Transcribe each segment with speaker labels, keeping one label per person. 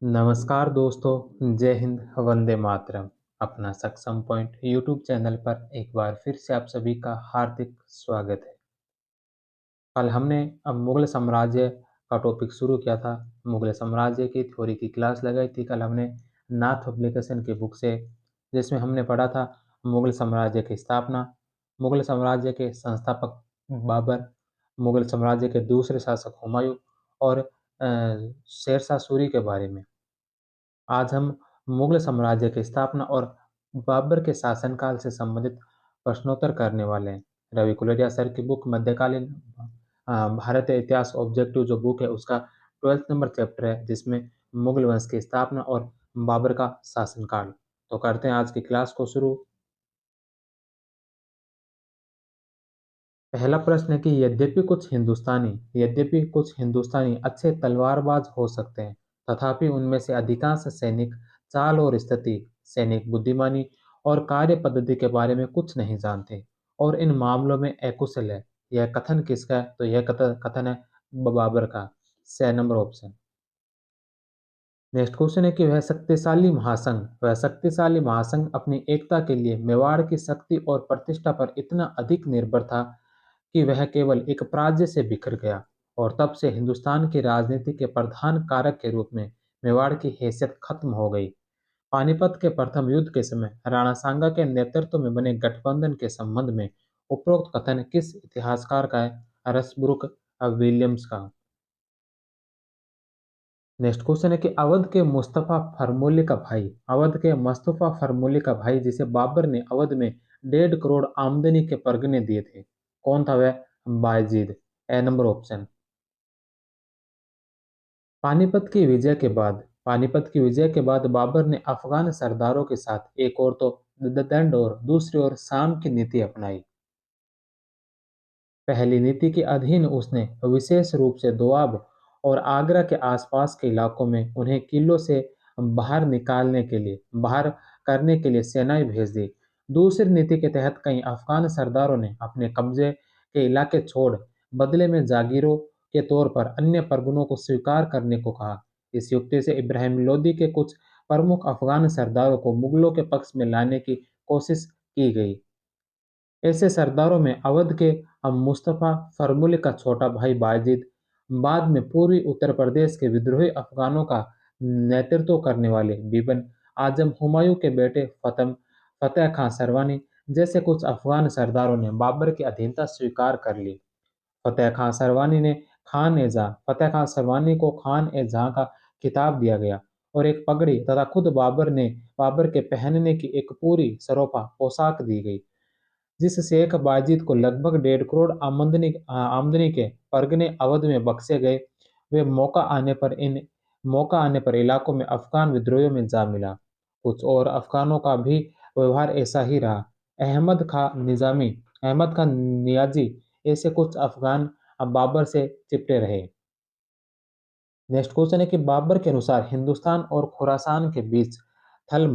Speaker 1: नमस्कार दोस्तों, जय हिंद, वंदे मातरम। अपना सक्षम पॉइंट यूट्यूब चैनल पर एक बार फिर से आप सभी का हार्दिक स्वागत है। कल हमने मुगल साम्राज्य का टॉपिक शुरू किया था। मुगल साम्राज्य की थ्योरी की क्लास लगाई थी कल हमने नाथ पब्लिकेशन की बुक से, जिसमें हमने पढ़ा था मुगल साम्राज्य की स्थापना, मुगल साम्राज्य के संस्थापक बाबर, मुगल साम्राज्य के दूसरे शासक हुमायूं और शेरशाह सूरी के बारे में। आज हम मुगल साम्राज्य की स्थापना और बाबर के शासनकाल से संबंधित प्रश्नोत्तर करने वाले हैं। रवि कुलरिया सर की बुक मध्यकालीन भारतीय इतिहास ऑब्जेक्टिव जो बुक है उसका 12th नंबर चैप्टर है, जिसमें मुगल वंश की स्थापना और बाबर का शासनकाल। तो करते हैं आज की क्लास को शुरू। पहला प्रश्न है कि यद्यपि कुछ हिंदुस्तानी अच्छे तलवारबाज हो सकते हैं, तथापि उनमें से अधिकांश सैनिक चाल और स्थिति, सैनिक बुद्धिमानी और कार्य पद्धति के बारे में कुछ नहीं जानते और इन मामलों में अकुशल है। यह कथन किसका है? तो यह कथन है बाबर का। 6 नंबर ऑप्शन। नेक्स्ट क्वेश्चन है कि वह शक्तिशाली महासंघ अपनी एकता के लिए मेवाड़ की शक्ति और प्रतिष्ठा पर इतना अधिक निर्भर था कि वह केवल एक पराजय से बिखर गया और तब से हिंदुस्तान की राजनीति के प्रधान कारक के रूप में मेवाड़ की हैसियत खत्म हो गई। पानीपत के प्रथम युद्ध के समय राणा सांगा के नेतृत्व में बने गठबंधन के संबंध में उपरोक्त कथन किस इतिहासकार का है? रसब्रुक विलियम्स का। नेक्स्ट क्वेश्चन है कि अवध के मुस्तफा फरमोली का भाई जिसे बाबर ने अवध में 1.5 करोड़ आमदनी के परगने दिए थे, कौन था वह? बायजीद। ए नंबर ऑप्शन। पानीपत की विजय के बाद बाबर ने अफगान सरदारों के साथ एक और तो दंड और दूसरी ओर शाम की नीति अपनाई। पहली नीति के अधीन उसने विशेष रूप से दोआब और आगरा के आसपास के इलाकों में उन्हें किलों से बाहर करने के लिए सेनाएं भेज दी। दूसरी नीति के तहत कई अफगान सरदारों ने अपने कब्जे के इलाके छोड़ बदले में जागीरों के तौर पर अन्य परगनों को स्वीकार करने को कहा। इस युक्ति से इब्राहिम लोदी के कुछ प्रमुख अफगान सरदारों को मुगलों के पक्ष में लाने की कोशिश की गई। ऐसे सरदारों में अवध के मुस्तफा फरमुल का छोटा भाई बायजीद, बाद में पूर्वी उत्तर प्रदेश के विद्रोही अफगानों का नेतृत्व करने वाले बिबन आजम, हुमायूं के बेटे फतेह खां सरवानी जैसे कुछ अफगान सरदारों ने बाबर की अधीनता स्वीकार कर ली। फतेह खां सरवानी को खान ए जहां का खिताब दिया गया और एक पगड़ी तथा खुद बाबर के पहनने की एक पूरी सरोपा पोशाक दी गई, जिस शेख बाजिद को लगभग 1.5 करोड़ आमदनी के परगने अवध में बख्शे गए। वे मौका आने पर इलाकों में अफगान विद्रोहियों में जा मिला। कुछ और अफगानों का भी व्यवहार ऐसा ही रहा। अहमद खान नियाजी ऐसे कुछ अफगान अब बाबर से चिपटे रहे। नेक्स्ट क्वेश्चन है कि बाबर के अनुसार हिंदुस्तान और खुरासान के बीच थल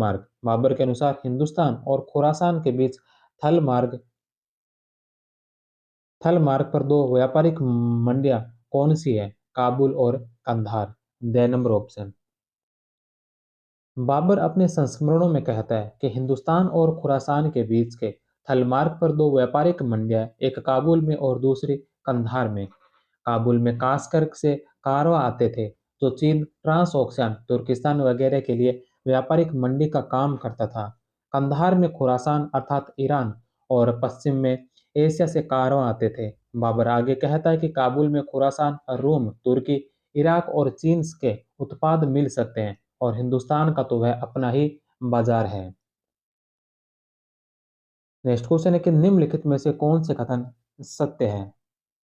Speaker 1: मार्ग थल मार्ग पर दो व्यापारिक मंडियां कौन सी है? काबुल और Kandahar. D number option. Babur अपने संस्मरणों में कहता है कि हिंदुस्तान और खुरासान के बीच के थल मार्ग पर दो व्यापारिक मंडियां, एक काबुल में और दूसरी कंधार में। काबुल में कास्कर से कारवा आते थे, जो चीन, ट्रांस ओक्सियन, तुर्किस्तान वगैरह के लिए व्यापारिक मंडी का काम करता था। कंधार में खुरासान अर्थात ईरान और पश्चिम में एशिया से कारवां आते थे। बाबर आगे कहता है कि काबुल में खुरासान, रोम, तुर्की, इराक और चीन के उत्पाद मिल सकते हैं और हिंदुस्तान का तो वह अपना ही बाजार है। नेक्स्ट क्वेश्चन है कि निम्नलिखित में से कौन से कथन सत्य है?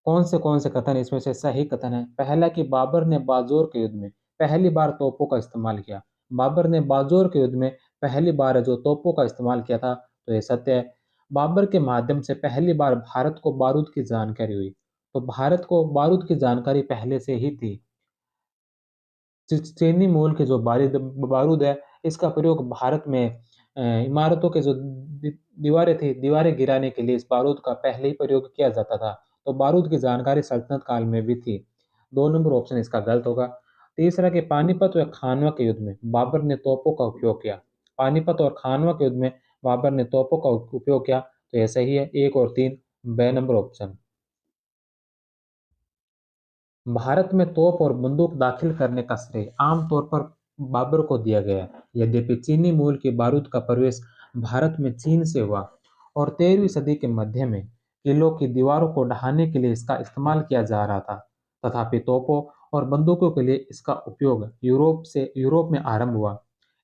Speaker 1: कौन से कथन इसमें से सही कथन है? पहला कि बाबर ने बाजोर के युद्ध में पहली बार तोपों का इस्तेमाल किया। बाबर ने बाजोर के युद्ध में पहली बार जो तोपों का इस्तेमाल किया था, तो ये सत्य है। बाबर के माध्यम से पहली बार भारत को बारूद की जानकारी हुई। तो भारत को बारूद की जानकारी पहले से ही थी। चीनी मूल के जो बारूद है, इसका प्रयोग भारत में इमारतों के जो दीवारें थी, दीवारें गिराने के लिए इस बारूद का पहले ही प्रयोग किया जाता था। तो बारूद की जानकारी सल्तनत काल में भी थी। 2 नंबर ऑप्शन इसका गलत होगा। तीसरा कि पानीपत व खानवा के युद्ध में बाबर ने तोपों का उपयोग किया। पानीपत और खानवा के युद्ध में बाबर ने तोपों का उपयोग किया, तो यह सही है। 1 और 3 बे नंबर ऑप्शन। भारत में तोप और बंदूक दाखिल करने का श्रेय आमतौर पर बाबर को दिया गया है। यद्यपि चीनी मूल के बारूद का प्रवेश भारत में चीन से हुआ और 13वीं सदी के मध्य में किलों की दीवारों को ढहाने के लिए इसका इस्तेमाल किया जा रहा था। तथापि तोपों और बंदूकों के लिए इसका उपयोग यूरोप में आरंभ हुआ।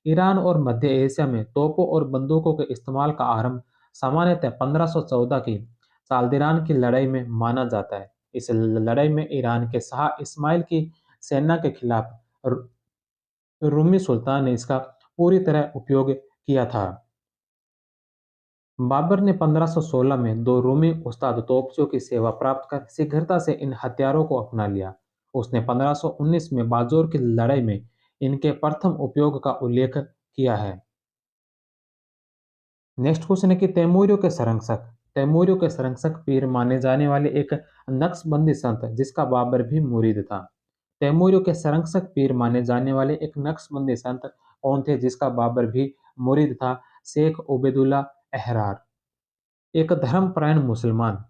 Speaker 1: ईरान और मध्य एशिया में तोपों और बंदूकों के इस्तेमाल का आरंभ सामान्यतः 1514 की सालदिरान की लड़ाई में माना जाता है। इस लड़ाई में ईरान के शाह इस्माइल की सेना के खिलाफ रूमी सुल्तान ने इसका पूरी तरह उपयोग किया था। बाबर ने 1516 में दो रूमी उस्ताद तोपचों की सेवा प्राप्त कर शीघ्रता से इन हथियारों को अपना लिया। उसने 1519 में बाजोर की लड़ाई में इनके प्रथम उपयोग का उल्लेख किया है। नेक्स्ट क्वेश्चन है कि तैमूरियों के संरक्षक पीर माने जाने वाले एक नक्शबंदी संत जिसका बाबर भी मुरीद था। तैमूरियों के संरक्षक पीर माने जाने वाले एक नक्शबंदी संत कौन थे जिसका बाबर भी मुरीद था? शेख उबैदुल्ला अहरार। एक धर्मपरायण मुसलमान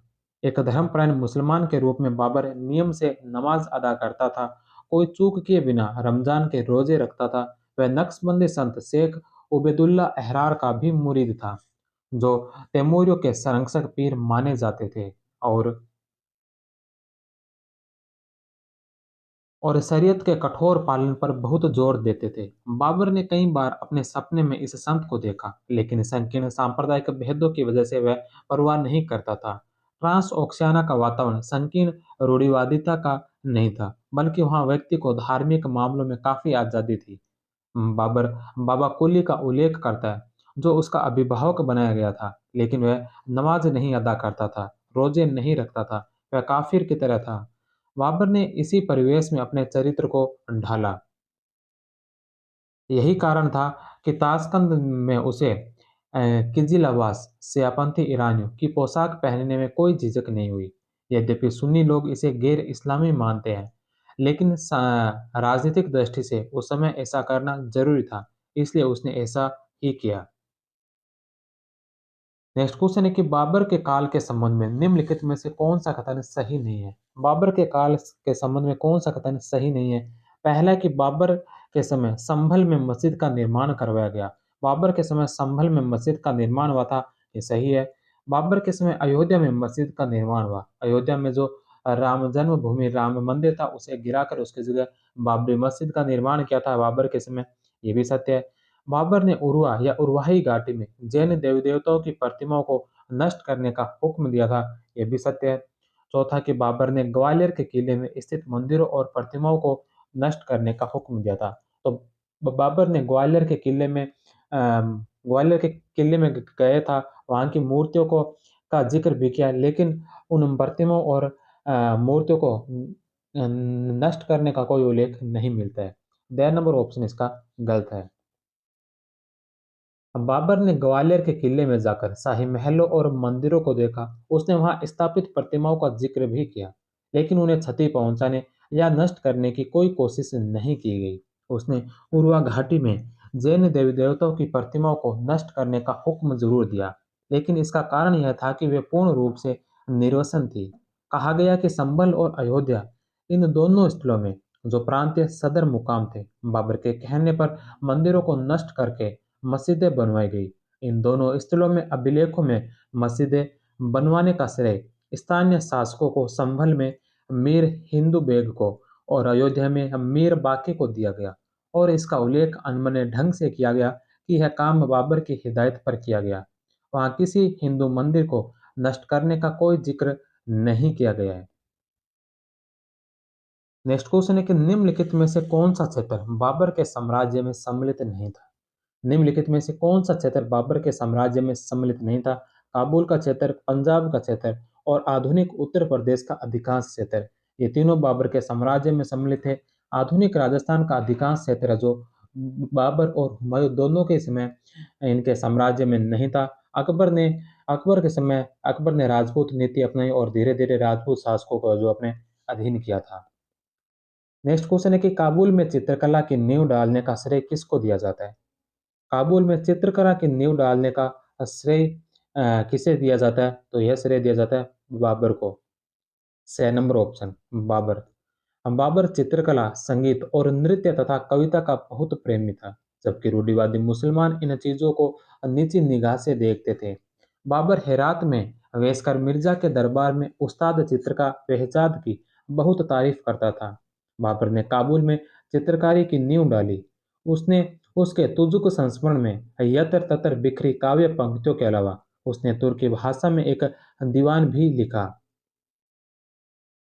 Speaker 1: एक धर्मपरायण मुसलमान के रूप में बाबर नियम से नमाज अदा करता था। कोई चूक किए बिना रमजान के रोजे रखता था। वह नक्शबंदी संत शेख उबैदुल्ला अहरार का भी मुरीद था, जो तैमूरियों के संरक्षक पीर माने जाते थे। और शरीयत के कठोर पालन पर बहुत जोर देते थे। बाबर ने कई बार अपने सपने में इस संत को देखा, लेकिन संकीर्ण सांप्रदायिक भेदों की वजह से वह परवाह नहीं करता था। ट्रांस ओक्सियाना का वातावरण संकीर्ण रूढ़िवादिता का नहीं था, बल्कि वहाँ व्यक्ति को धार्मिक मामलों में काफी आजादी थी। बाबर बाबा कुली का उल्लेख करता है, जो उसका अभिभावक बनाया गया था, लेकिन वह नमाज नहीं अदा करता था, रोजे नहीं रखता था, वह काफिर की तरह था। बाबर ने इसी परिवेश में अपने चरित्र को ढाला। यही कारण था कि ताशकंद में उसे किजिल अब्बास शियापंथी ईरानियों की पोशाक पहनने में कोई झिझक नहीं हुई। यद्यपि सुन्नी लोग इसे गैर इस्लामी मानते हैं, लेकिन राजनीतिक दृष्टि से उस समय ऐसा करना जरूरी था, इसलिए उसने ऐसा ही किया। नेक्स्ट क्वेश्चन है कि बाबर के काल के संबंध में निम्नलिखित में से कौन सा कथन सही नहीं है? बाबर के काल के संबंध में कौन सा कथन सही नहीं है? पहला है कि बाबर के समय संभल में मस्जिद का निर्माण करवाया गया। बाबर के समय संभल में मस्जिद का निर्माण हुआ था, ये सही है। बाबर के समय अयोध्या में मस्जिद का निर्माण हुआ। अयोध्या में जो राम जन्मभूमि राम मंदिर था, उसे गिराकर उसकी जगह बाबरी मस्जिद का निर्माण किया था बाबर के समय, ये भी सत्य है। बाबर ने उर्वा या उर्वाही घाटी में जैन देवी देवताओं की प्रतिमाओं को नष्ट करने का हुक्म दिया था, यह भी सत्य है। चौथा कि बाबर ने ग्वालियर के किले में स्थित मंदिरों और प्रतिमाओं को नष्ट करने का हुक्म दिया था। तो बाबर ने ग्वालियर के किले में गए था, वहां की मूर्तियों को का जिक्र भी किया, लेकिन उन प्रतिमाओं और मूर्तियों को नष्ट करने का कोई उल्लेख नहीं मिलता है। ड नंबर ऑप्शन इसका गलत है। बाबर ने ग्वालियर के किले में जाकर शाही महलों और मंदिरों को देखा। उसने वहां स्थापित प्रतिमाओं का जिक्र भी किया, लेकिन उन्हें क्षति पहुंचाने या नष्ट करने की कोई कोशिश नहीं की गई। उसने उर्वा घाटी में जैन देवी देवताओं की प्रतिमाओं को नष्ट करने का हुक्म जरूर दिया, लेकिन इसका कारण यह था कि वे पूर्ण रूप से निर्वसन थी। कहा गया कि संभल और अयोध्या, इन दोनों स्थलों में जो प्रांतीय सदर मुकाम थे, बाबर के कहने पर मंदिरों को नष्ट करके मस्जिदें बनवाई गई। इन दोनों स्थलों में अभिलेखों में मस्जिदें बनवाने का श्रेय स्थानीय शासकों को संभल में मीर हिंदू बेग को और अयोध्या में मीर बाकी को दिया गया, और इसका उल्लेख अनमने ढंग से किया गया कि यह काम बाबर की हिदायत पर किया गया। वहां किसी हिंदू मंदिर को नष्ट करने का कोई जिक्र नहीं किया गया है। नेक्स्ट क्वेश्चन है कि निम्नलिखित में से कौन सा क्षेत्र बाबर के साम्राज्य में सम्मिलित नहीं था? निम्नलिखित में से कौन सा क्षेत्र बाबर के साम्राज्य में सम्मिलित नहीं था? काबुल का क्षेत्र, पंजाब का क्षेत्र और आधुनिक उत्तर प्रदेश का अधिकांश क्षेत्र, ये तीनों बाबर के साम्राज्य में सम्मिलित है। आधुनिक राजस्थान का अधिकांश क्षेत्र जो बाबर और हुमायूं दोनों के समय इनके साम्राज्य में नहीं था। अकबर के समय अकबर ने राजपूत नीति अपनाई और धीरे धीरे राजपूत शासकों को जो अपने अधीन किया था। नेक्स्ट क्वेश्चन है कि काबुल में चित्रकला की नींव डालने का श्रेय किसको दिया जाता है? काबुल में चित्रकला की नींव डालने का श्रेय किसे दिया जाता है? तो यह श्रेय दिया जाता है बाबर को। 6 नंबर ऑप्शन बाबर। बाबर चित्रकला, संगीत और नृत्य तथा कविता का बहुत प्रेमी था, जबकि रूढ़िवादी मुसलमान इन चीजों को नीची निगाह से देखते थे। बाबर हेरात में वेस्कर मिर्जा के दरबार में उस्ताद चित्रकार बेहजाद की बहुत तारीफ करता था। बाबर ने काबुल में चित्रकारी की नींव डाली। उसने उसके तुजुक संस्मरण में यत्र तत्र बिखरी काव्य पंक्तियों के अलावा उसने तुर्की भाषा में एक दीवान भी लिखा।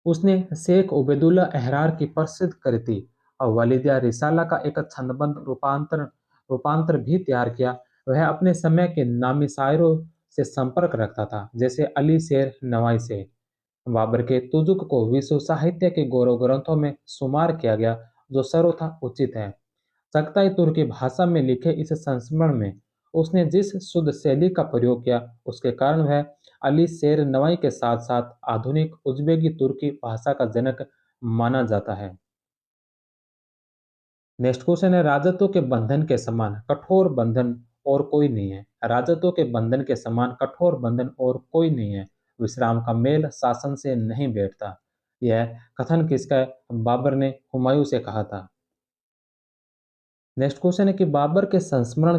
Speaker 1: उसने शेख उबैदुल्ला एहरार की प्रसिद्ध कृति और वालिदिया रिसाला का एक छंदबद्ध रूपांतर भी तैयार किया। वह अपने समय के नामी शायरों से संपर्क रखता था, जैसे अली शेर नवाई से। बाबर के तुजुक को विश्व साहित्य के गौरव ग्रंथों में शुमार किया गया, जो सर्वथा उचित है। सकताई तुर्की भाषा में लिखे इस संस्मरण में उसने जिस शुद्ध शैली का प्रयोग किया, उसके कारण वह अली शेर नवाई के साथ साथ आधुनिक उज़्बेकी तुर्की भाषा का जनक माना जाता है। नेक्स्ट क्वेश्चन है, राजत्व के बंधन के समान कठोर बंधन और कोई नहीं है। राजत्व के बंधन के समान कठोर बंधन और कोई नहीं है। विश्राम का मेल शासन से नहीं बैठता। यह कथन किसका है? बाबर ने हुमायूं से कहा था। नेक्स्ट क्वेश्चन है कि बाबर के संस्मरण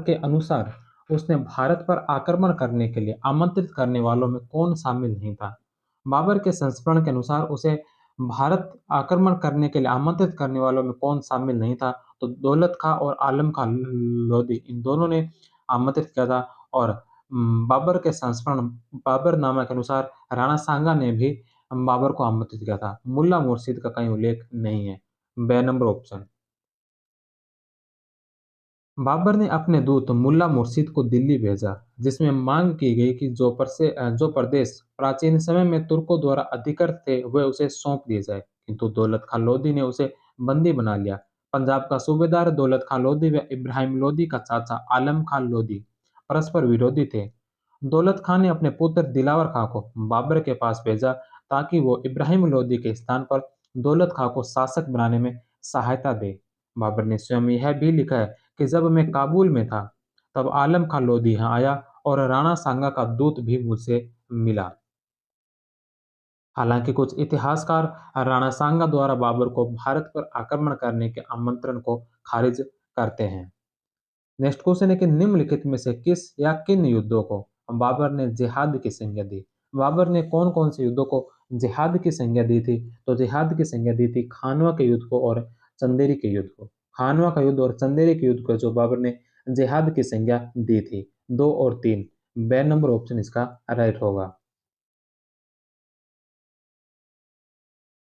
Speaker 1: के अनुसार उसने भारत पर आक्रमण करने के लिए आमंत्रित करने वालों में कौन शामिल नहीं था? बाबर के संस्मरण के अनुसार उसे भारत आक्रमण करने के लिए आमंत्रित करने वालों में कौन शामिल नहीं था? तो दौलत खां और आलम खां लोधी, इन दोनों ने आमंत्रित किया था। और बाबर के संस्मरण बाबरनामा के अनुसार राणा सांगा ने भी बाबर को आमंत्रित किया था। मुल्ला मुर्शिद का कहीं उल्लेख नहीं है। बे नंबर ऑप्शन। बाबर ने अपने दूत मुल्ला मुर्शिद को दिल्ली भेजा, जिसमें मांग की गई कि जो प्रदेश प्राचीन समय में तुर्कों द्वारा अधिकृत थे वे उसे सौंप दिए जाए, किंतु दौलत खां लोधी ने उसे बंदी बना लिया। पंजाब का सूबेदार दौलत खां लोधी व इब्राहिम लोधी का चाचा आलम खां लोधी परस्पर विरोधी थे। दौलत खां ने अपने पुत्र दिलावर खां को बाबर के पास भेजा, ताकि वो इब्राहिम लोधी के स्थान पर दौलत खां को शासक बनाने में सहायता दे। बाबर ने स्वयं यह भी लिखा है कि जब मैं काबुल में था, तब आलम खां लोधी यहाँ आया और राणा सांगा का दूत भी मुझसे मिला। हालांकि कुछ इतिहासकार राणा सांगा द्वारा बाबर को भारत पर आक्रमण करने के आमंत्रण को खारिज करते हैं। नेक्स्ट क्वेश्चन है कि निम्नलिखित में से किस या किन युद्धों को बाबर ने जिहाद की संज्ञा दी? बाबर ने कौन कौन से युद्धों को जिहाद की संज्ञा दी थी? तो जिहाद की संज्ञा दी थी खानवा के युद्ध को और चंदेरी के युद्ध को। खानवा का युद्ध और चंदेरी के युद्ध को जो बाबर ने जिहाद की संज्ञा दी थी। 2 और 3, बे नंबर ऑप्शन इसका राइट होगा।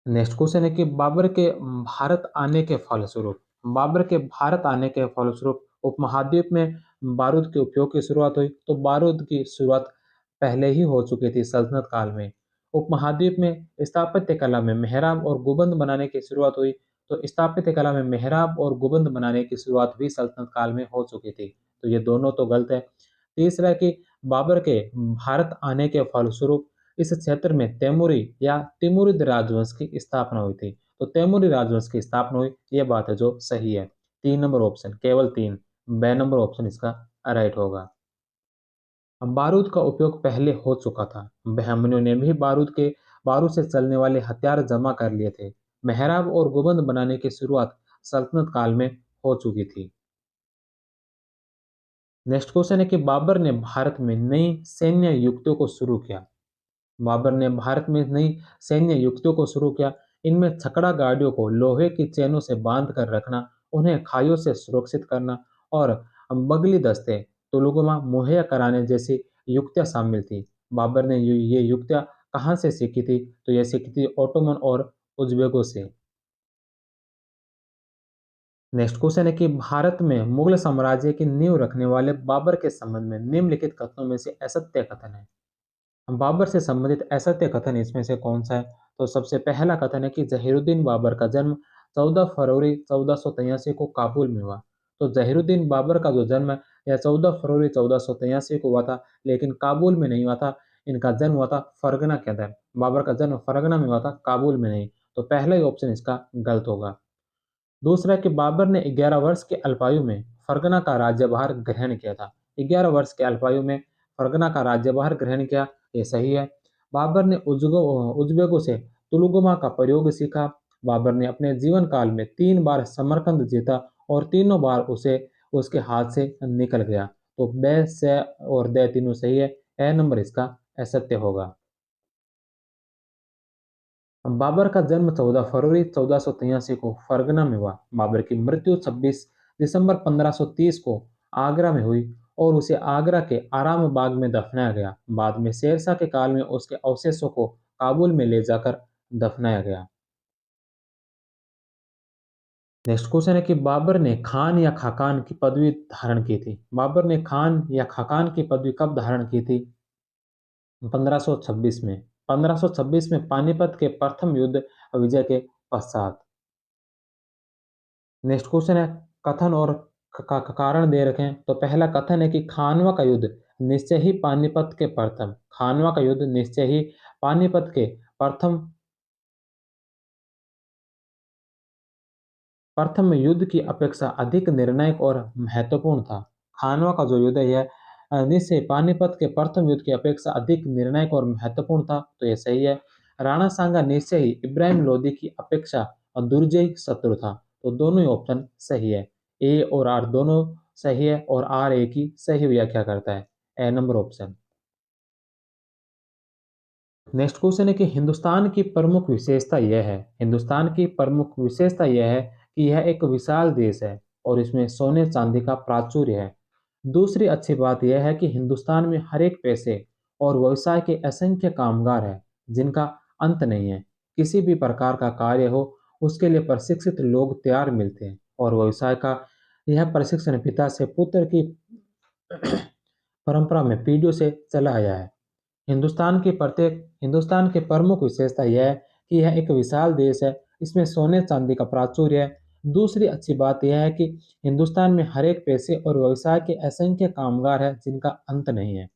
Speaker 1: नेक्स्ट क्वेश्चन है कि बाबर के भारत आने के फलस्वरूप उपमहाद्वीप में बारूद के उपयोग की शुरुआत हुई। तो बारूद की शुरुआत पहले ही हो चुकी थी सल्तनत काल में। उपमहाद्वीप में स्थापत्य कला में मेहराब और गुबंद बनाने की शुरुआत हुई। तो स्थापत्य कला में मेहराब और गुबंद बनाने की शुरुआत भी सल्तनत काल में हो चुकी थी। तो ये दोनों तो गलत है। तीसरा है कि बाबर के भारत आने के फलस्वरूप इस क्षेत्र में तैमूरी या तिमुरिद राजवंश की स्थापना हुई थी। तो तैमूरी राजवंश की स्थापना हुई, ये बात है जो सही है। 3 नंबर ऑप्शन, केवल 3, बे नंबर ऑप्शन इसका राइट होगा। अब बारूद का उपयोग पहले हो चुका था। बहमनियों ने भी बारूद से चलने वाले हथियार जमा कर लिए थे। मेहराब और गुबंद बनाने की शुरुआत सल्तनत काल में हो चुकी थी। नेक्स्ट क्वेश्चन है कि बाबर ने भारत में नई सैन्य युक्तियों को शुरू किया। बाबर ने भारत में नई सैन्य युक्तियों को शुरू किया। इनमें छकड़ा गाड़ियों को लोहे की चेनों से बांध कर रखना, उन्हें खाइयों से सुरक्षित करना और बगली दस्ते तुलुगमा मुहैया कराने जैसी युक्तियां शामिल थी। बाबर ने ये युक्तियां कहाँ से सीखी थी? तो ये सीखी थी ओटोमन और उज्बेकों से। नेक्स्ट क्वेश्चन है कि भारत में मुगल साम्राज्य की नींव रखने वाले बाबर के संबंध में निम्नलिखित कथनों में से असत्य कथन है। बाबर से संबंधित असत्य कथन इसमें से कौन सा है? तो सबसे पहला कथन है कि जहीरुद्दीन बाबर का जन्म 14 फरवरी 1483 को काबुल में हुआ। तो जहीरुद्दीन बाबर का जो जन्म है यह 14 फरवरी 1483 को हुआ था, लेकिन काबुल में नहीं हुआ था। इनका जन्म हुआ था फरगना के अंदर। बाबर का जन्म फरगना में हुआ था, काबुल में नहीं। तो पहला ही ऑप्शन इसका गलत होगा। दूसरा है कि बाबर ने 11 वर्ष के अल्पायु में फरगना का राज्यभार ग्रहण किया था। 11 वर्ष के अल्पायु में फरगना का राज्यभार ग्रहण किया, ये सही है। बाबर ने उज़्बेकों से तुलुगमा का प्रयोग सीखा। बाबर ने अपने जीवन काल में 3 बार समरकंद जीता और तीनों बार उसे उसके हाथ से निकल गया। तो ब, स और द तीनों सही है। ए नंबर इसका असत्य होगा। बाबर का जन्म 14 फरवरी 1483 को फरगना में हुआ। बाबर की मृत्यु 26 दिसंबर 1530 को आगरा में हुई और उसे आगरा के आराम बाग में दफनाया गया। बाद में शेरशाह के काल में उसके अवशेषों को काबुल में ले जाकर दफनाया गया। नेक्स्ट क्वेश्चन है कि बाबर ने खान या खाकान की पदवी धारण की थी। बाबर ने खान या खाकान की पदवी कब धारण की थी? 1526 में। 1526 में पानीपत के प्रथम युद्ध विजय के पश्चात। नेक्स्ट क्वेश्चन है कथन और कारण दे रखे हैं। तो पहला कथन है कि खानवा का युद्ध निश्चय ही पानीपत के प्रथम खानवा का युद्ध निश्चय ही पानीपत के प्रथम प्रथम युद्ध की अपेक्षा अधिक निर्णायक और महत्वपूर्ण था। खानवा का जो युद्ध है यह निश्चय पानीपत के प्रथम युद्ध की अपेक्षा अधिक निर्णायक और महत्वपूर्ण था, तो यह सही है। राणा सांगा निश्चय ही इब्राहिम लोदी की अपेक्षा दुर्जय शत्रु था, तो दोनों ही ऑप्शन सही है। ए और आर दोनों सही है और आर ए की सही व्याख्या करता है। ए नंबर ऑप्शन। नेक्स्ट क्वेश्चन है कि हिंदुस्तान की प्रमुख विशेषता यह है। हिंदुस्तान की प्रमुख विशेषता यह है कि यह एक विशाल देश है और इसमें सोने चांदी का प्राचुर्य है। दूसरी अच्छी बात यह है कि हिंदुस्तान में हर एक पैसे और व्यवसाय के असंख्य कामगार हैं जिनका अंत नहीं है। किसी भी प्रकार का कार्य हो उसके लिए प्रशिक्षित लोग तैयार मिलते हैं और व्यवसाय का यह प्रशिक्षण पिता से पुत्र की परंपरा में पीढ़ियों से चला आया है। हिंदुस्तान की प्रमुख विशेषता यह है कि यह एक विशाल देश है। इसमें सोने चांदी का प्राचुर्य है। दूसरी अच्छी बात यह है कि हिंदुस्तान में हर एक पेशे और व्यवसाय के असंख्य कामगार हैं जिनका अंत नहीं है।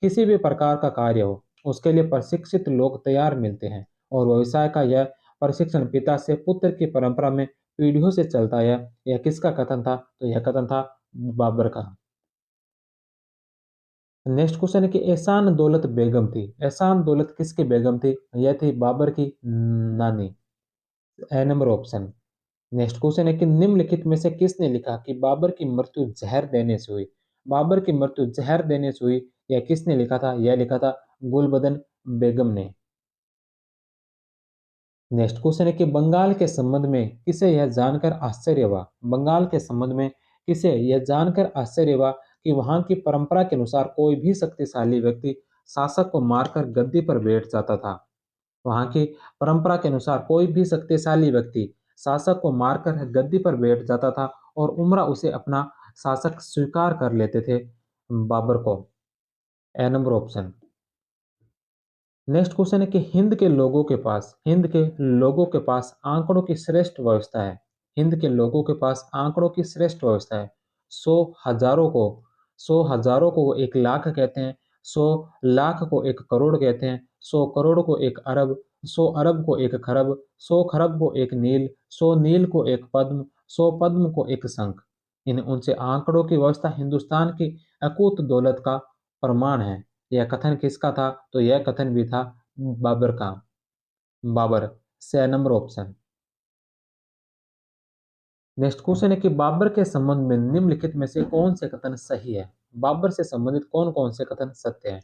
Speaker 1: किसी भी प्रकार का कार्य हो उसके लिए प्रशिक्षित लोग तैयार मिलते हैं और व्यवसाय का यह प्रशिक्षण पिता से पुत्र की परंपरा में पीढ़ियों से चलता है। यह किसका कथन था? तो यह कथन था बाबर का। नेक्स्ट क्वेश्चन है कि एहसान दौलत बेगम थी। एहसान दौलत किसकी बेगम थी? यह थी बाबर की नानी। ए नंबर ऑप्शन। नेक्स्ट क्वेश्चन है कि निम्नलिखित में से किसने लिखा कि बाबर की मृत्यु जहर देने से हुई? बाबर की मृत्यु जहर देने से हुई, यह किसने लिखा था? यह लिखा था गुलबदन बेगम ने। नेक्स्ट क्वेश्चन है कि बंगाल के संबंध में किसे यह जानकर आश्चर्य हुआ? बंगाल के संबंध में किसे यह जानकर आश्चर्य हुआ कि वहां की परंपरा के अनुसार कोई भी शक्तिशाली व्यक्ति शासक को मारकर गद्दी पर बैठ जाता था। वहां की परंपरा के अनुसार कोई भी शक्तिशाली व्यक्ति शासक को मारकर गद्दी पर बैठ जाता था और उमरा उसे अपना शासक स्वीकार कर लेते थे बाबर को। ए नंबर ऑप्शन। नेक्स्ट क्वेश्चन है कि हिंद के लोगों के पास आंकड़ों की श्रेष्ठ व्यवस्था है। हिंद के लोगों के पास आंकड़ों की श्रेष्ठ व्यवस्था है। सौ हजारों को सौ हजारों को 1 लाख कहते हैं। 100 लाख को 1 करोड़ कहते हैं। 100 करोड़ को 1 अरब। 100 अरब को 1 खरब। 100 खरब को 1 नील। 100 नील को 1 पद्म। 100 पद्म को 1 शंख। इन उनसे आंकड़ों की व्यवस्था हिंदुस्तान की अकूत दौलत का प्रमाण है। यह कथन किसका था? तो यह कथन भी था बाबर का। बाबर। से नंबर ऑप्शन। नेक्स्ट क्वेश्चन है कि बाबर के संबंध में निम्नलिखित में से कौन से कथन सही है? बाबर से संबंधित कौन कौन से कथन सत्य हैं?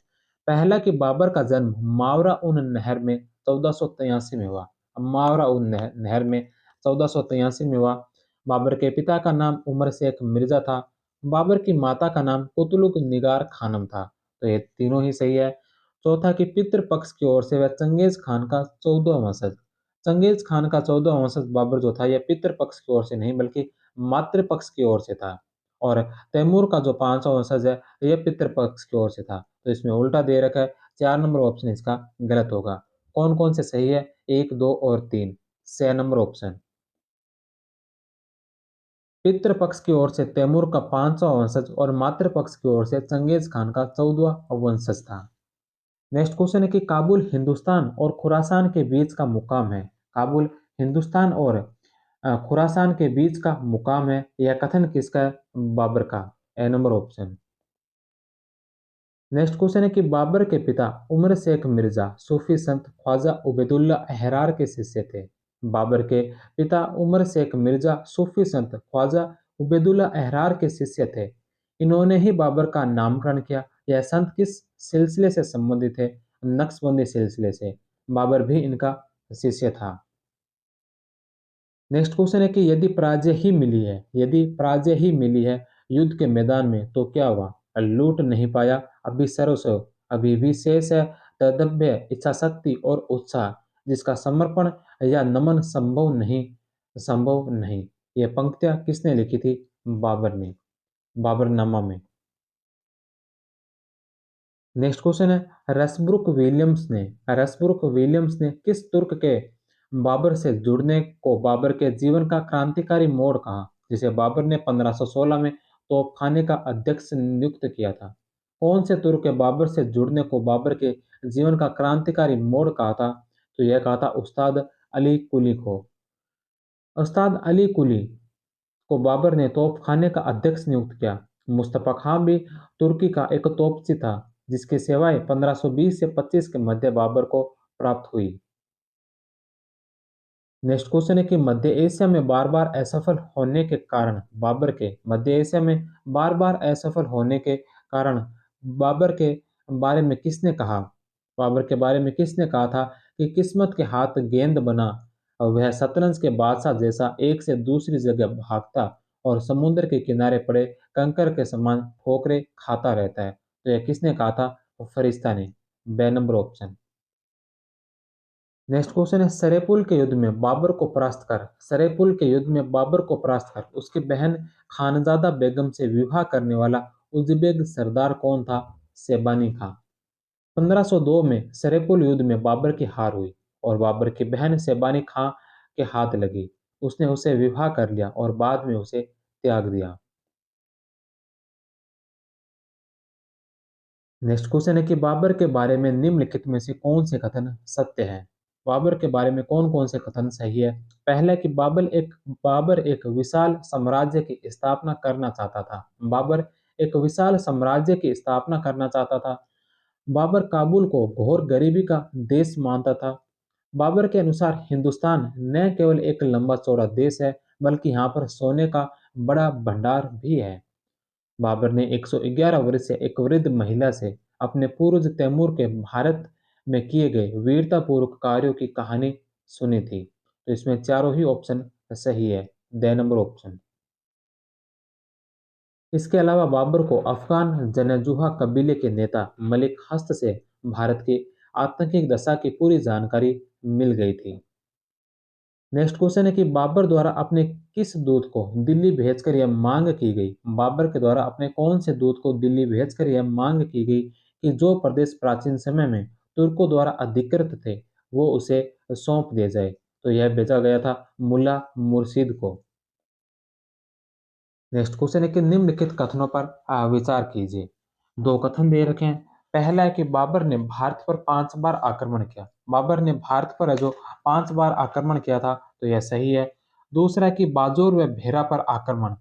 Speaker 1: पहला कि बाबर का जन्म मावरा उन नहर में 1483 में हुआ। मावरा उन नहर में 1483 में हुआ। बाबर के पिता का नाम उमर शेख मिर्जा था। बाबर की माता का नाम कुतलुक निगार खानम था। तो ये तीनों ही सही है। चौथा कि पितृपक्ष की ओर से वह चंगेज खान का 14वां वंशज। चंगेज खान का 14वां वंशज बाबर जो था यह पितृपक्ष की ओर से नहीं बल्कि मातृपक्ष की ओर से था। और तैमूर का जो 5वां वंशज है यह पितृपक्ष की ओर से था। तो इसमें उल्टा दे रखा है। 4 नंबर ऑप्शन इसका गलत होगा। कौन कौन से सही है? 1, 2 और 3। 6 नंबर ऑप्शन। पितृपक्ष की ओर से तैमूर का 5वां वंशज और मातृपक्ष की ओर से चंगेज खान का 14वां वंशज था। नेक्स्ट क्वेश्चन है कि काबुल हिंदुस्तान और खुरासान के बीच का मुकाम है। काबुल हिंदुस्तान और खुरासान के बीच का मुकाम है। यह कथन किसका है? बाबर का। ए नंबर ऑप्शन। नेक्स्ट क्वेश्चन है कि बाबर के पिता उमर शेख मिर्जा सूफी संत ख्वाजा उबैदुल्ला अहरार के शिष्य थे। बाबर के पिता उमर शेख मिर्जा सूफी संत ख्वाजा उबैदुल्ला अहरार के शिष्य थे। इन्होंने ही बाबर का नामकरण किया। यह संत किस सिलसिले से संबंधित है? नक्शबंदी सिलसिले से। बाबर भी इनका शिष्य था। नेक्स्ट क्वेश्चन है कि यदि पराजय ही मिली है युद्ध के मैदान में तो क्या हुआ? लूट नहीं पाया, अभी सर्वस्व अभी भी शेष है, कर्तव्य, इच्छा शक्ति और उत्साह, जिसका समर्पण या नमन संभव नहीं। ये पंक्तियां किसने लिखी थी? बाबर ने, बाबरनामा में। नेक्स्ट क्वेश्चन है रसब्रुक विलियम्स ने किस तुर्क के बाबर से जुड़ने को बाबर के जीवन का क्रांतिकारी मोड़ कहा, जिसे बाबर ने 1516 में तोपखाने का अध्यक्ष नियुक्त किया था? कौन से तुर्क के बाबर से जुड़ने को बाबर के जीवन का क्रांतिकारी मोड़ कहा था? तो यह कहा था उस्ताद अली कुली को। उस्ताद अली कुली को बाबर ने तोपखाने का अध्यक्ष नियुक्त किया। मुस्तफा खान भी तुर्की का एक तोपची था, जिसकी सेवाएं 1520 से 25 के मध्य बाबर को प्राप्त हुई। नेक्स्ट क्वेश्चन है कि मध्य एशिया में बार बार असफल होने के कारण बाबर के बारे में किसने कहा? बाबर के बारे में किसने कहा था कि किस्मत के हाथ गेंद बना और वह शतरंज के बादशाह जैसा एक से दूसरी जगह भागता और समुद्र के किनारे पड़े कंकर के समान ठोकरे खाता रहता है? तो यह किसने कहा था? फरिश्ता ने। बे नंबर ऑप्शन। नेक्स्ट क्वेश्चन है सरेपुल के युद्ध में बाबर को परास्त कर उसकी बहन खानजादा बेगम से विवाह करने वाला उज़्बेक सरदार कौन था? शेबानी खां। 1502 में सरेपुल युद्ध में बाबर की हार हुई और बाबर की बहन शेबानी खां के हाथ लगी। उसने उसे विवाह कर लिया और बाद में उसे त्याग दिया। नेक्स्ट क्वेश्चन है कि बाबर के बारे में निम्नलिखित में से कौन से कथन सत्य है? बाबर के बारे में कौन कौन से कथन सही है? पहला है कि बाबर एक विशाल साम्राज्य की स्थापना करना चाहता था। बाबर एक विशाल साम्राज्य की स्थापना करना चाहता था। बाबर काबुल को घोर गरीबी का देश मानता था। बाबर के अनुसार हिंदुस्तान न केवल एक लंबा चौड़ा देश है, बल्कि यहाँ पर सोने का बड़ा भंडार भी है। बाबर ने 111 वर्षीय एक वृद्ध महिला से अपने पूर्वज तैमूर के भारत में किए गए वीरतापूर्वक कार्यों की कहानी सुनी थी। तो इसमें चारों ही ऑप्शन सही है। The number option. इसके अलावा बाबर को अफगान जनजुहा कबीले के नेता मलिक हस्त से भारत की आतंकिक दशा की पूरी जानकारी मिल गई थी। नेक्स्ट क्वेश्चन है कि बाबर द्वारा अपने किस दूत को दिल्ली भेजकर यह मांग की गई? बाबर के द्वारा अपने कौन से दूत को दिल्ली भेजकर यह मांग की गई कि जो प्रदेश प्राचीन समय में तुर्कों द्वारा अधिकृत थे वो उसे सौंप दिए जाए? तो यह भेजा गया था मुल्ला मुर्शिद को। नेक्स्ट क्वेश्चन है कि निम्नलिखित कथनों पर विचार कीजिए। दो कथन दे रखे हैं। पहला है कि बाबर ने भारत पर 5 बार आक्रमण किया। बाबर ने भारत पर जो 5 बार आक्रमण किया था तो यह सही है। दूसरा है कि बाजोर व भेरा पर आक्रमण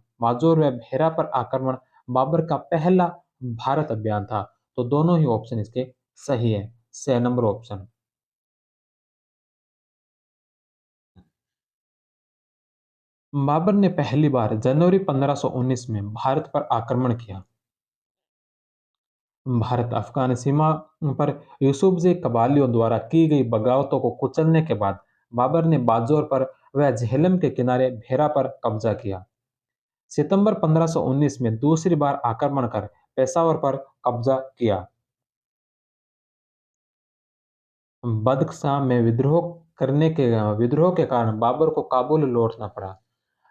Speaker 1: बाबर का पहला भारत अभियान था। तो दोनों ही ऑप्शन इसके सही है। 6 नंबर ऑप्शन। बाबर ने पहली बार जनवरी 1519 में भारत पर आक्रमण किया। भारत अफगान सीमा पर यूसुफजई कबालियों द्वारा की गई बगावतों को कुचलने के बाद बाबर ने बाजौर पर व झेलम के किनारे भेरा पर कब्जा किया। सितंबर 1519 में दूसरी बार आक्रमण कर पेशावर पर कब्जा किया। बदख्शां में विद्रोह के कारण बाबर को काबुल लौटना पड़ा।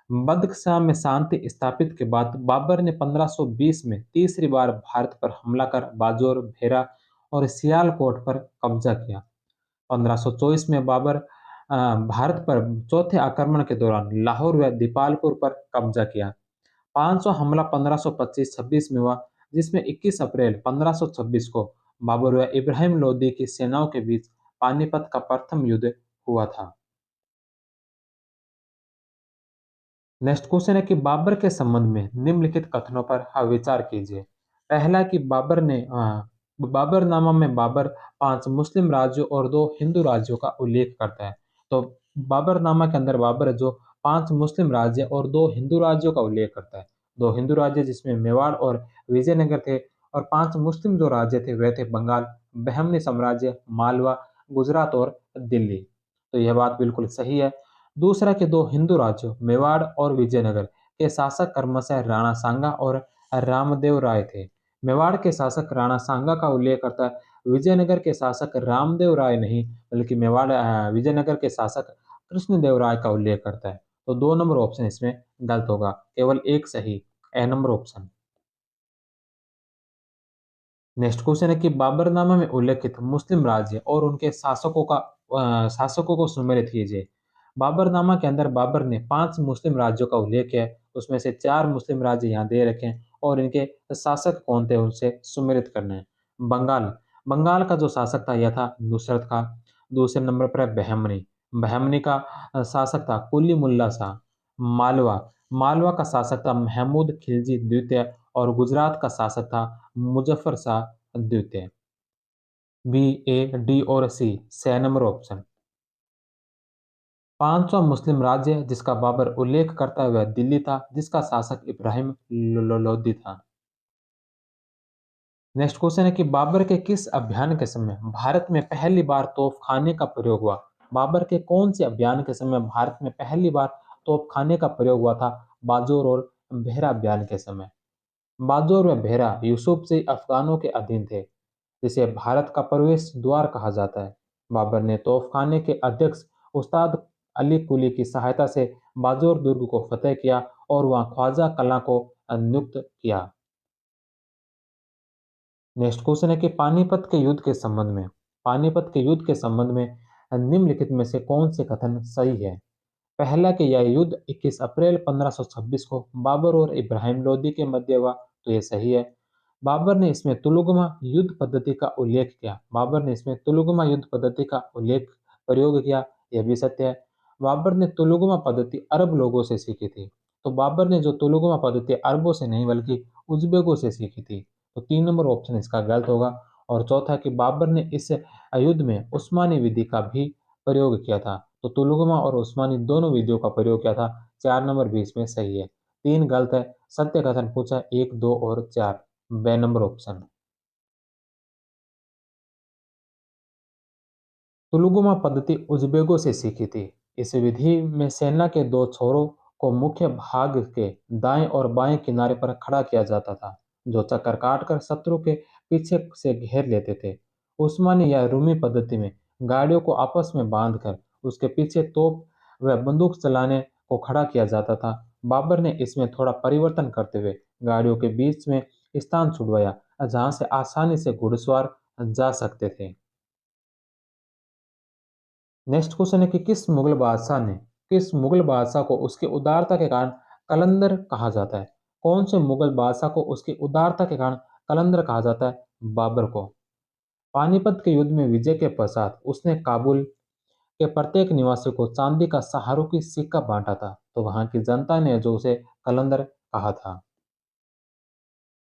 Speaker 1: बदख्शां में शांति स्थापित के बाद बाबर ने 1520 में तीसरी बार भारत पर हमला कर बाजौर, भेरा और सियालकोट पर कब्जा किया। 1524 में बाबर भारत पर चौथे आक्रमण के दौरान लाहौर व दीपालपुर पर कब्जा किया। 500 हमला 1525-26 में हुआ, जिसमें 21 अप्रैल 1526 को बाबर व इब्राहिम लोदी की सेनाओं के बीच पानीपत का प्रथम युद्ध हुआ था। नेक्स्ट क्वेश्चन है कि बाबर के संबंध में निम्नलिखित कथनों पर विचार कीजिए। पहला कि बाबरनामा में बाबर 5 मुस्लिम राज्यों और 2 हिंदू राज्यों का उल्लेख करता है। तो बाबरनामा के अंदर बाबर जो 5 मुस्लिम राज्य और 2 हिंदू राज्यों का उल्लेख करता है। 2 हिंदू राज्य जिसमें मेवाड़ और विजयनगर थे, और 5 मुस्लिम जो राज्य थे वह थे बंगाल, बहमनी साम्राज्य, मालवा, गुजरात और दिल्ली। तो यह बात बिल्कुल सही है। दूसरा कि 2 हिंदू राज्यों मेवाड़ और विजयनगर के शासक क्रमशः राणा सांगा और रामदेव राय थे। मेवाड़ के शासक राणा सांगा का उल्लेख करता है। विजयनगर के शासक रामदेव राय नहीं, बल्कि विजयनगर के शासक कृष्णदेव राय का उल्लेख करता है। तो 2 नंबर ऑप्शन इसमें गलत होगा, केवल एक सही, ए नंबर ऑप्शन। नेक्स्ट क्वेश्चन है कि बाबरनामा में उल्लेखित मुस्लिम राज्य और उनके शासकों को सुमेलित कीजिए। बाबरनामा के अंदर बाबर ने 5 मुस्लिम राज्यों का उल्लेख किया है, उसमें से 4 मुस्लिम राज्य यहाँ दे रखे हैं और इनके शासक कौन थे उनसे सुमेलित करना है। बंगाल, बंगाल का जो शासक था यह था नुसरत खां। दूसरे नंबर पर है बहमनी, बहमनी का शासक था कुली मुल्ला शाह। मालवा, मालवा का शासक था महमूद खिलजी द्वितीय, और गुजरात का शासक था मुजफ्फर शाह द्वितीय। बी, ए, डी और सी, 6 नंबर ऑप्शन। 5वां मुस्लिम राज्य जिसका बाबर उल्लेख करता है वह दिल्ली था, जिसका शासक इब्राहिम लोदी था। नेक्स्ट क्वेश्चन है कि बाबर के किस अभियान के समय भारत में पहली बार तोपखाने का प्रयोग हुआ। बाबर के कौन से अभियान के समय भारत में पहली बार तोपखाने का प्रयोग हुआ था। बाजोर और बेहरा अभियान के समय। बाजोर व बेहरा यूसुफ से अफगानों के अधीन थे, जिसे भारत का प्रवेश द्वार कहा जाता है। बाबर ने तोपखाने के अध्यक्ष उस्ताद अली कुली की सहायता से बाजोर दुर्ग को फतेह किया और वहां ख्वाजा कलां को नियुक्त किया। नेक्स्ट क्वेश्चन है कि पानीपत के युद्ध के संबंध में निम्नलिखित में से कौन से कथन सही है। पहला कि यह युद्ध 21 अप्रैल 1526 को बाबर और इब्राहिम लोदी के मध्य हुआ, तो यह सही है। बाबर ने इसमें तुलुगमा युद्ध पद्धति का उल्लेख किया, बाबर ने इसमें तुलुगमा युद्ध पद्धति का उल्लेख प्रयोग किया, यह भी सत्य है। बाबर ने तुलुगमा पद्धति अरब लोगों से सीखी थी, तो बाबर ने जो तुलुगमा पद्धति अरबों से नहीं बल्कि उज्बेकों से सीखी थी, तो 3 नंबर ऑप्शन इसका गलत होगा। और चौथा कि बाबर ने इस युद्ध में उस्मानी विधि का भी प्रयोग किया था, तो तुलुगमा और उस्मानी दोनों विधियों का प्रयोग किया था। 4 नंबर भी इसमें सही है, 3 गलत है। सत्य कथन पूछा 1, 2 और 4, बे नंबर ऑप्शन। तुलुगमा पद्धति उज़्बेकों से सीखी थी। इस विधि में सेना के 2 छोरों को मुख्य भाग के दाएं और बाएं किनारे पर खड़ा किया जाता था, जो चक्कर काटकर शत्रु के पीछे से घेर लेते थे। उस्मानी या रूमी पद्धति में गाड़ियों को आपस में बांधकर उसके पीछे तोप व बंदूक चलाने को खड़ा किया जाता था। बाबर ने इसमें थोड़ा परिवर्तन करते हुए गाड़ियों के बीच में स्थान छुड़वाया, जहां से आसानी से घुड़सवार जा सकते थे। नेक्स्ट क्वेश्चन है कि किस मुगल बादशाह को उसकी उदारता के कारण कलंदर कहा जाता है। कौन से मुगल बादशाह को उसकी उदारता के कारण कलंदर कहा जाता है। बाबर को। पानीपत के युद्ध में विजय के पश्चात उसने काबुल के प्रत्येक निवासी को चांदी का सहारुकी सिक्का बांटा था, तो वहां की जनता ने जो उसे कलंदर कहा था।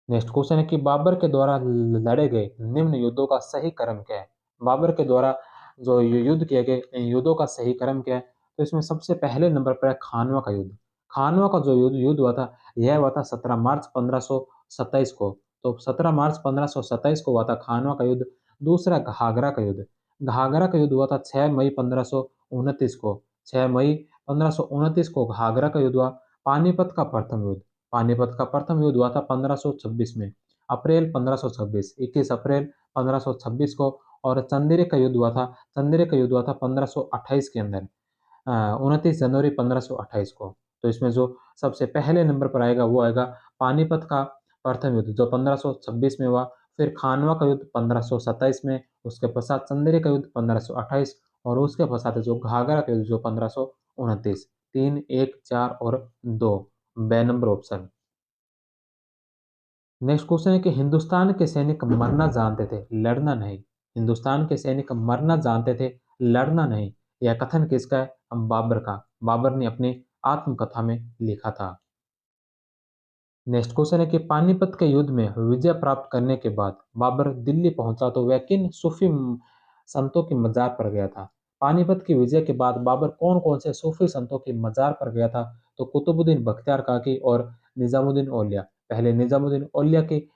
Speaker 1: नेक्स्ट क्वेश्चन है कि बाबर के द्वारा लड़े गए निम्न युद्धों का सही क्रम क्या है। बाबर के द्वारा जो युद्ध किए गए इन युद्धों का सही क्रम क्या है, तो इसमें सबसे पहले नंबर पर है खानवा का युद्ध। खानवा का जो युद्ध युद्ध हुआ था यह हुआ था 17 मार्च 1527 को। तो 17 मार्च 1527 को हुआ था खानवा का युद्ध। दूसरा घाघरा का युद्ध। घाघरा का युद्ध हुआ था 6 मई 1529 को। 6 मई 1529 को घाघरा का युद्ध हुआ। पानीपत का प्रथम युद्ध। पानीपत का प्रथम युद्ध हुआ था 1526 में, अप्रैल 1526, 21 अप्रैल 1526 को। और चंदेरी का युद्ध हुआ था, चंदेरी का युद्ध हुआ था 1528 के अंदर, 29 जनवरी 1528 को। तो इसमें जो सबसे पहले नंबर पर आएगा वो आएगा पानीपत का प्रथम युद्ध जो 1526 में हुआ। फिर खानवा का युद्ध 1527 में, उसके पश्चात चंदेरी का युद्ध 1528, और उसके पश्चात जो घाघरा का युद्ध जो 1529। 3, 1, 4 और 2, बे नंबर ऑप्शन। नेक्स्ट क्वेश्चन है कि हिंदुस्तान के सैनिक मरना जानते थे, लड़ना नहीं। हिंदुस्तान के सैनिक मरना जानते थे, लड़ना नहीं। यह कथन किसका है। बाबर का। बाबर ने अपनी आत्मकथा में लिखा था। नेक्स्ट क्वेश्चन है कि पानीपत के युद्ध में विजय प्राप्त करने के बाद बाबर दिल्ली पहुंचा तो वह किन सूफी संतों की मजार पर गया था? पानीपत की विजय के बाद बाबर कौन कौन से सूफी संतों की मजार पर गया था? तो कुतुबुद्दीन बख्तियार काकी और निजामुद्दीन औलिया। पहले निजामुद्दीन औलिया की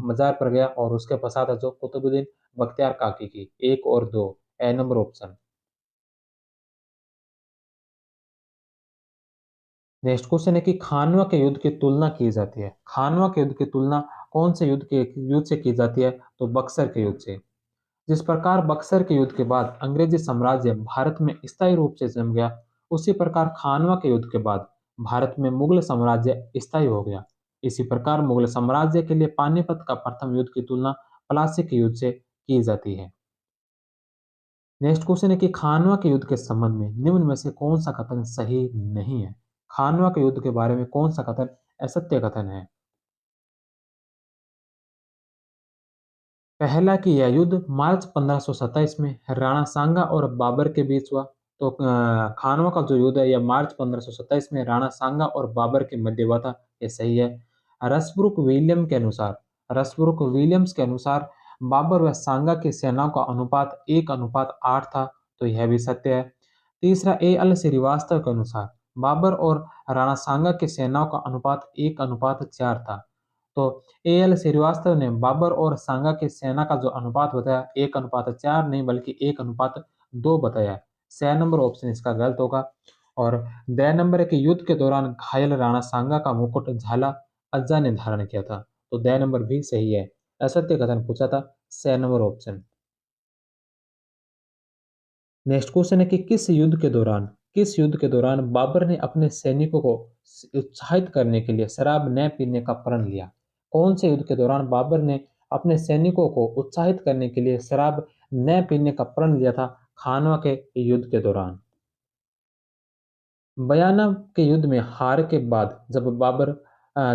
Speaker 1: मजार पर गया और उसके पश्चात है जो कुतुबुद्दीन बख्तियार काकी की। एक और दो, ए नंबर ऑप्शन। नेक्स्ट क्वेश्चन है कि खानवा के युद्ध की तुलना की जाती है। खानवा के युद्ध की तुलना कौन से युद्ध से की जाती है? तो बक्सर के युद्ध से। जिस प्रकार बक्सर के युद्ध के बाद अंग्रेजी साम्राज्य भारत में स्थायी रूप से जम गया, उसी प्रकार खानवा के युद्ध के बाद भारत में मुगल साम्राज्य स्थायी हो गया। इसी प्रकार मुगल साम्राज्य के लिए पानीपत का प्रथम युद्ध की तुलना प्लासी के युद्ध से की जाती है। नेक्स्ट क्वेश्चन है कि खानवा के युद्ध के संबंध में निम्न में से कौन सा कथन सही नहीं है? खानवा के युद्ध के बारे में कौन सा कथन असत्य कथन है? पहला कि यह युद्ध मार्च 1527 में राणा सांगा और बाबर के बीच हुआ। तो खानवा का जो युद्ध है यह मार्च 1527 में राणा सांगा और बाबर के मध्य हुआ था। यह सही है। रसब्रुक विलियम्स के अनुसार बाबर व सांगा की सेनाओं का अनुपात 1:8 था। तो यह भी सत्य है। तीसरा, ए एल श्रीवास्तव के अनुसार बाबर और राणा सांगा की सेनाओं का अनुपात 1:4 था। तो ए.एल. श्रीवास्तव ने बाबर और सांगा की सेना का जो अनुपात बताया 1:4 नहीं बल्कि 1:2 बताया। स नंबर ऑप्शन इसका गलत होगा। और द नंबर है कि युद्ध के दौरान घायल राणा सांगा का मुकुट झाला अज्जा ने धारण किया था। तो द नंबर भी सही है। असत्य कथन पूछा था, स नंबर ऑप्शन। नेक्स्ट क्वेश्चन है कि किस युद्ध के दौरान बाबर ने अपने सैनिकों को उत्साहित करने के लिए शराब न पीने का प्रण लिया? कौन से युद्ध के दौरान बाबर ने अपने सैनिकों को उत्साहित करने के लिए शराब न पीने का प्रण लिया था? खानवा के युद्ध के दौरान। बयाना के युद्ध में हार के बाद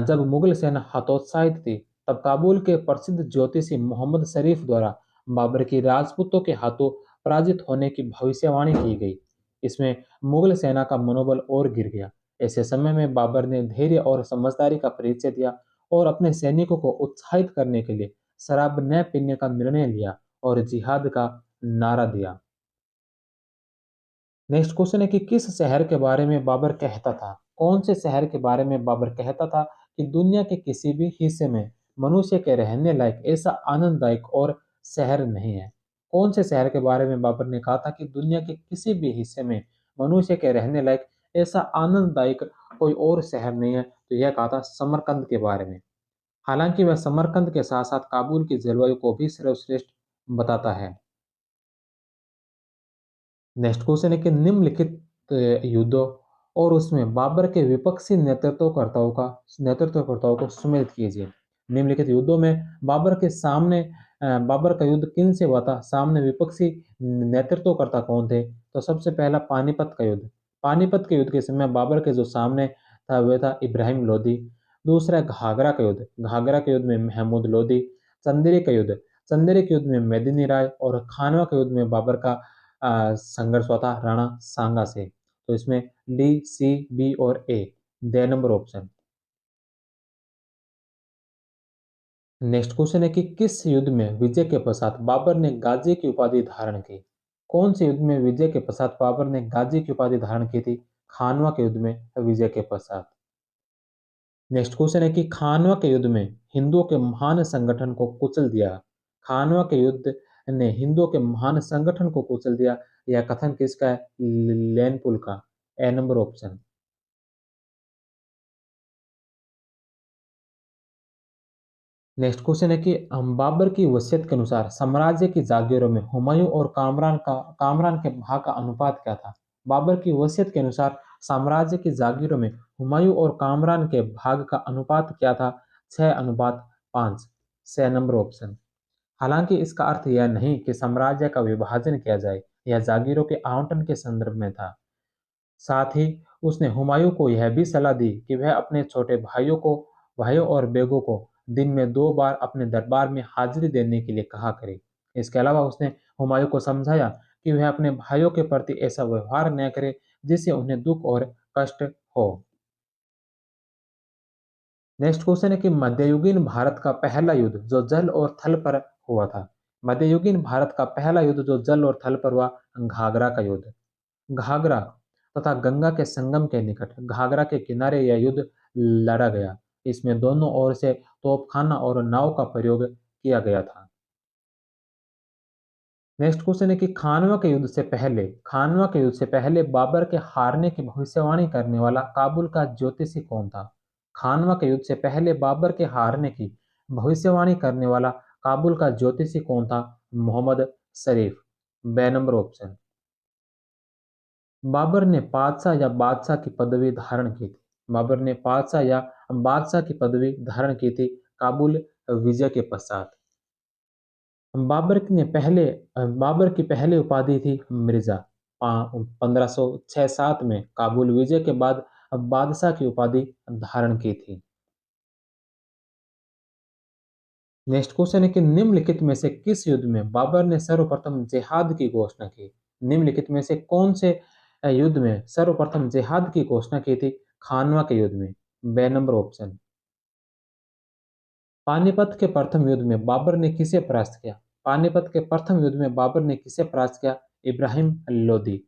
Speaker 1: जब मुगल सेना हतोत्साहित थी, तब काबुल के प्रसिद्ध ज्योतिषी मोहम्मद शरीफ द्वारा बाबर की राजपूतों के हाथों पराजित होने की भविष्यवाणी की गई। इसमें मुगल सेना का मनोबल और गिर गया। ऐसे समय में बाबर ने धैर्य और समझदारी का परिचय दिया और अपने सैनिकों को उत्साहित करने के लिए शराब न पीने का निर्णय लिया और जिहाद का नारा दिया। नेक्स्ट क्वेश्चन है कि किस शहर के बारे में बाबर कहता था? कौन से शहर के बारे में बाबर कहता था कि दुनिया के किसी भी हिस्से में मनुष्य के रहने लायक ऐसा आनंददायक और शहर नहीं है? कौन से शहर के बारे में बाबर ने कहा था कि दुनिया के किसी भी हिस्से में मनुष्य के रहने लायक ऐसा आनंददायक कोई और शहर नहीं है? तो यह कहा था समरकंद के बारे में। हालांकि वह समरकंद के साथ साथ काबुल की जलवायु को भी सर्वश्रेष्ठ बताता है। नेक्स्ट क्वेश्चन है कि निम्नलिखित युद्धों और उसमें बाबर के विपक्षी नेतृत्वकर्ताओं को सुमेलित कीजिए। निम्नलिखित युद्धों में बाबर का युद्ध किन से हुआ था? सामने विपक्षी नेतृत्वकर्ता कौन थे? तो सबसे पहला पानीपत का युद्ध। पानीपत के युद्ध के समय बाबर के जो सामने था वह था इब्राहिम लोदी। दूसरा घाघरा का युद्ध। घाघरा के युद्ध में महमूद लोदी। चंदेरी का युद्ध। चंदेरी के युद्ध में मेदिनी राय और खानवा के युद्ध में बाबर का संघर्ष हुआ था राणा सांगा से। तो इसमें डी, सी, बी और A, the number option. Next question है कि किस युद्ध में विजय के पश्चात बाबर ने गाजी की उपाधि धारण की? कौन से युद्ध में विजय के पश्चात बाबर ने गाजी की उपाधि धारण की थी? खानवा के युद्ध में विजय के पश्चात। नेक्स्ट क्वेश्चन है कि खानवा के युद्ध में हिंदुओं के महान संगठन को कुचल दिया। खानवा के युद्ध ने हिंदुओं के महान संगठन को कुचल दिया। यह कथन किसका है? लेनपुल का, ए नंबर ऑप्शन। नेक्स्ट क्वेश्चन है कि बाबर की वसीयत के अनुसार साम्राज्य की जागीरों में हुमायूं और कामरान के भाग का अनुपात क्या था? बाबर की वसीयत के अनुसार साम्राज्य की जागीरों में हुमायूं और कामरान के भाग का अनुपात क्या था? 6:5। छह नंबर ऑप्शन। हालांकि इसका अर्थ यह नहीं कि साम्राज्य का विभाजन किया जाए, यह जागीरों के आवंटन के संदर्भ में था। साथ ही उसने हुमायूं को यह भी सलाह दी कि वह अपने छोटे भाइयों और बेगों को दिन में 2 बार अपने दरबार में हाजिरी देने के लिए कहा करे। इसके अलावा उसने हुमायूं को समझाया कि वह अपने भाइयों के प्रति ऐसा व्यवहार न करे जिससे उन्हें दुख और कष्ट हो। नेक्स्ट क्वेश्चन है कि मध्ययुगीन भारत का पहला युद्ध जो जल और थल पर हुआ था। मध्ययुगीन भारत का पहला युद्ध जो जल और थल पर हुआ, घाघरा का युद्ध। घाघरा तथा गंगा के संगम के निकट घाघरा के किनारे यह युद्ध लड़ा गया। इसमें दोनों ओर से तोपखाना और नाव का प्रयोग किया गया था। नेक्स्ट क्वेश्चन है कि खानवा के युद्ध से पहले बाबर के हारने की भविष्यवाणी करने वाला काबुल का ज्योतिषी कौन था? खानवा के युद्ध से पहले बाबर के हारने की भविष्यवाणी करने वाला काबुल का ज्योतिषी कौन था? मोहम्मद शरीफ। बे नंबर ऑप्शन। बाबर ने बादशाह या बादशाह की पदवी धारण की थी। बाबर ने बादशाह या बादशाह की पदवी धारण की थी काबुल विजय के पश्चात। बाबर की पहली उपाधि थी मिर्जा। 1506-7 में काबुल विजय के बाद बादशाह की उपाधि धारण की थी। नेक्स्ट क्वेश्चन है कि निम्नलिखित में से किस युद्ध में बाबर ने सर्वप्रथम जिहाद की घोषणा की? निम्नलिखित में से कौन से युद्ध में सर्वप्रथम जिहाद की घोषणा की थी? खानवा के युद्ध में। बे नंबर ऑप्शन। पानीपत के प्रथम युद्ध में बाबर ने किसे परास्त किया? पानीपत के प्रथम युद्ध में बाबर ने किसे परास्त किया? Ibrahim Lodi.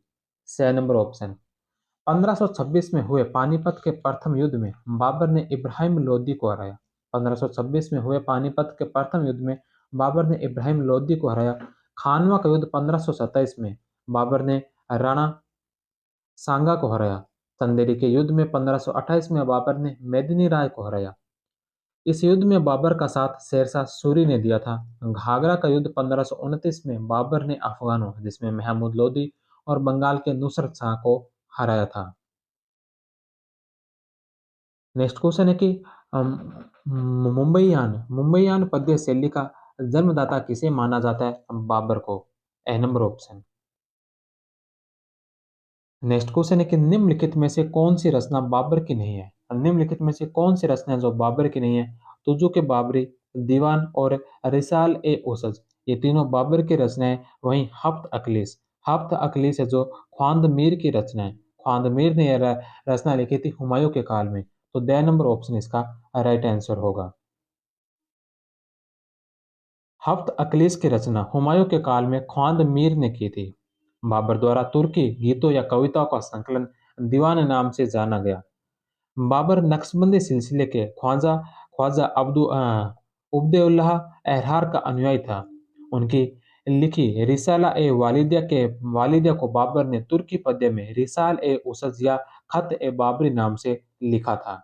Speaker 1: C number option. 1526 में हुए पानीपत के प्रथम युद्ध में बाबर ने इब्राहिम लोदी को हराया। 1526 में हुए पानीपत के प्रथम युद्ध में बाबर ने इब्राहिम लोदी को हराया। खानवा का युद्ध 1527 में बाबर ने राणा सांगा को हराया। चंदेरी के युद्ध में 1528 में बाबर ने मेदिनी राय को हराया। इस युद्ध में बाबर का साथ शेरशाह सूरी ने दिया था। घाघरा का युद्ध 1529 में बाबर ने अफगानों जिसमें महमूद लोदी और बंगाल के नुसरत शाह को हराया था। नेक्स्ट क्वेश्चन है कि मुंबईयान पद्य शैली का जन्मदाता किसे माना जाता है? बाबर को। ए नंबर ऑप्शन। नेक्स्ट क्वेश्चन है कि निम्नलिखित में से कौन सी रचना बाबर की नहीं है? निम्नलिखित में से कौन सी रचना है जो बाबर की नहीं है? तुजो के बाबरी, दीवान और रिसाल ए ओसज, ये तीनों बाबर की रचनाएं। वहीं हफ्त अखिलीस है जो ख्वांद मीर की रचना है। ख्वांद मीर ने यह रचना लिखी थी हुमायूं के काल में। तो द नंबर ऑप्शन इसका राइट आंसर होगा। हफ्त अखिलीस की रचना हुमायूं के काल में ख्वांद मीर ने की थी। बाबर द्वारा तुर्की गीतों या कविताओं का संकलन दीवान नाम से जाना गया। बाबर नक्शबंदी सिलसिले के ख्वाजा ख्वाजा उब्देउल्लाह एरहार का अनुयायी था। उनकी लिखी रिसाला ए वालिदिया को बाबर ने तुर्की पद्य में रिसाल ए उसज या खत ए बाबरी नाम से लिखा था।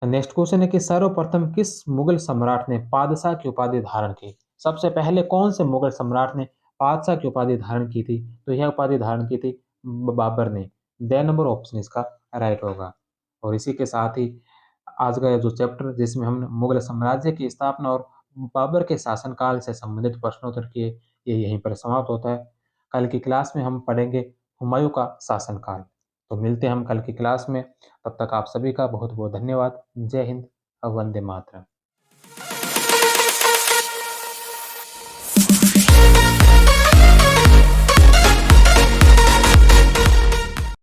Speaker 1: नेक्स्ट क्वेश्चन है कि सर्वप्रथम किस मुगल सम्राट ने पादशाह की उपाधि धारण की? सबसे पहले कौन से मुगल सम्राट ने पादशाह की उपाधि धारण की थी? तो यह उपाधि धारण की थी बाबर ने। द नंबर ऑप्शन इसका राइट होगा। और इसी के साथ ही आज का यह जो चैप्टर जिसमें हमने मुगल साम्राज्य की स्थापना और बाबर के शासनकाल से संबंधित प्रश्नोत्तर किए, ये यहीं पर समाप्त होता है। कल की क्लास में हम पढ़ेंगे हुमायूं का शासनकाल। तो मिलते हैं हम कल की क्लास में। तब तक आप सभी का बहुत बहुत धन्यवाद। जय हिंद। वंदे मातरम।